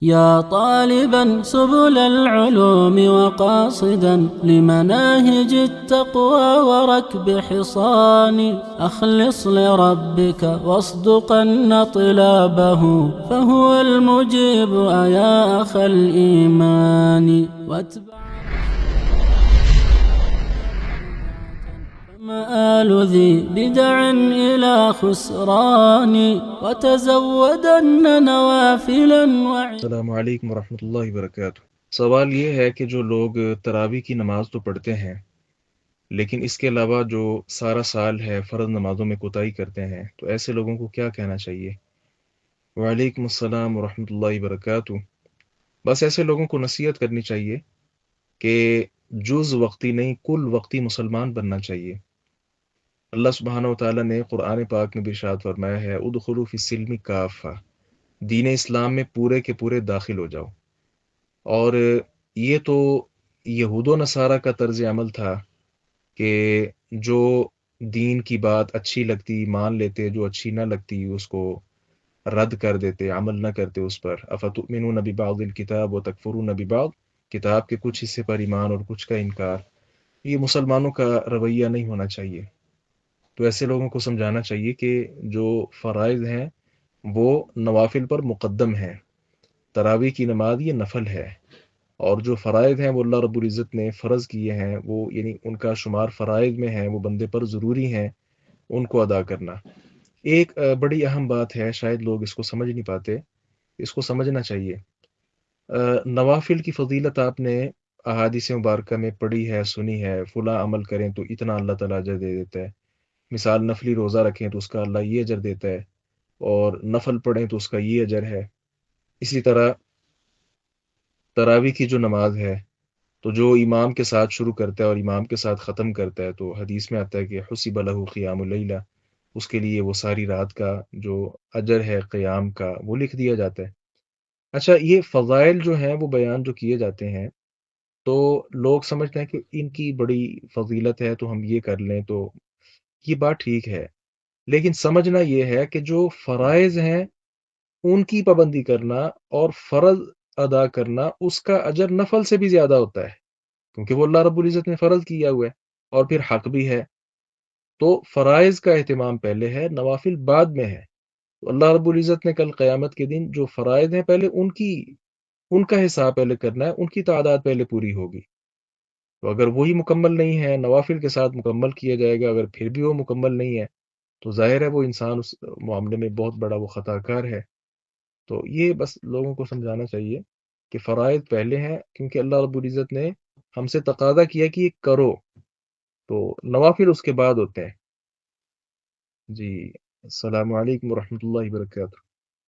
يا طالبا سبل العلوم وقاصدا لمناهج التقوى وركب حصان أخلص لربك واصدقن طلابه فهو المجيب يا أخ الإيمان واتبع مآل ذي بدع إلى خسران وتزودن نوافلا السلام علیکم ورحمۃ اللہ وبرکاتہ۔ سوال یہ ہے کہ جو لوگ تراویح کی نماز تو پڑھتے ہیں لیکن اس کے علاوہ جو سارا سال ہے فرض نمازوں میں کوتاہی کرتے ہیں تو ایسے لوگوں کو کیا کہنا چاہیے؟ وعلیکم السلام ورحمۃ اللہ وبرکاتہ۔ بس ایسے لوگوں کو نصیحت کرنی چاہیے کہ جز وقتی نہیں کل وقتی مسلمان بننا چاہیے۔ اللہ سبحانہ و تعالیٰ نے قرآن پاک میں بھی ارشاد فرمایا ہے ادخلوا فی السلم کافہ، دین اسلام میں پورے کے پورے داخل ہو جاؤ۔ اور یہ تو یہود و نصارہ کا طرز عمل تھا کہ جو دین کی بات اچھی لگتی مان لیتے، جو اچھی نہ لگتی اس کو رد کر دیتے، عمل نہ کرتے اس پر۔ افتؤمنون ببعض الکتاب وتکفرون ببعض، کتاب کے کچھ حصے پر ایمان اور کچھ کا انکار۔ یہ مسلمانوں کا رویہ نہیں ہونا چاہیے۔ تو ایسے لوگوں کو سمجھانا چاہیے کہ جو فرائض ہیں وہ نوافل پر مقدم ہیں۔ تراویح کی نماز یہ نفل ہے، اور جو فرائض ہیں وہ اللہ رب العزت نے فرض کیے ہیں، وہ یعنی ان کا شمار فرائض میں ہیں، وہ بندے پر ضروری ہیں ان کو ادا کرنا۔ ایک بڑی اہم بات ہے، شاید لوگ اس کو سمجھ نہیں پاتے، اس کو سمجھنا چاہیے۔ نوافل کی فضیلت آپ نے احادیث مبارکہ میں پڑھی ہے، سنی ہے، فلاں عمل کریں تو اتنا اللہ تعالیٰ اجر دے دیتا ہے۔ مثال نفلی روزہ رکھیں تو اس کا اللہ یہ اجر دیتا ہے، اور نفل پڑھیں تو اس کا یہ اجر ہے۔ اسی طرح تراویح کی جو نماز ہے تو جو امام کے ساتھ شروع کرتا ہے اور امام کے ساتھ ختم کرتا ہے تو حدیث میں آتا ہے کہ حسب لہ قیام اللیلہ، اس کے لیے وہ ساری رات کا جو اجر ہے قیام کا وہ لکھ دیا جاتا ہے۔ اچھا، یہ فضائل جو ہیں وہ بیان جو کیے جاتے ہیں تو لوگ سمجھتے ہیں کہ ان کی بڑی فضیلت ہے تو ہم یہ کر لیں، تو یہ بات ٹھیک ہے، لیکن سمجھنا یہ ہے کہ جو فرائض ہیں ان کی پابندی کرنا اور فرض ادا کرنا اس کا اجر نفل سے بھی زیادہ ہوتا ہے، کیونکہ وہ اللہ رب العزت نے فرض کیا ہوا ہے اور پھر حق بھی ہے۔ تو فرائض کا اہتمام پہلے ہے، نوافل بعد میں ہے۔ تو اللہ رب العزت نے کل قیامت کے دن جو فرائض ہیں پہلے ان کا حساب پہلے کرنا ہے، ان کی تعداد پہلے پوری ہوگی۔ تو اگر وہی مکمل نہیں ہے، نوافل کے ساتھ مکمل کیا جائے گا، اگر پھر بھی وہ مکمل نہیں ہے تو ظاہر ہے وہ انسان اس معاملے میں بہت بڑا وہ خطا کار ہے۔ تو یہ بس لوگوں کو سمجھانا چاہیے کہ فرائض پہلے ہیں، کیونکہ اللہ رب العزت نے ہم سے تقاضا کیا کہ یہ کرو، تو نوافل اس کے بعد ہوتے ہیں۔ جی، السلام علیکم ورحمۃ اللہ وبرکاتہ۔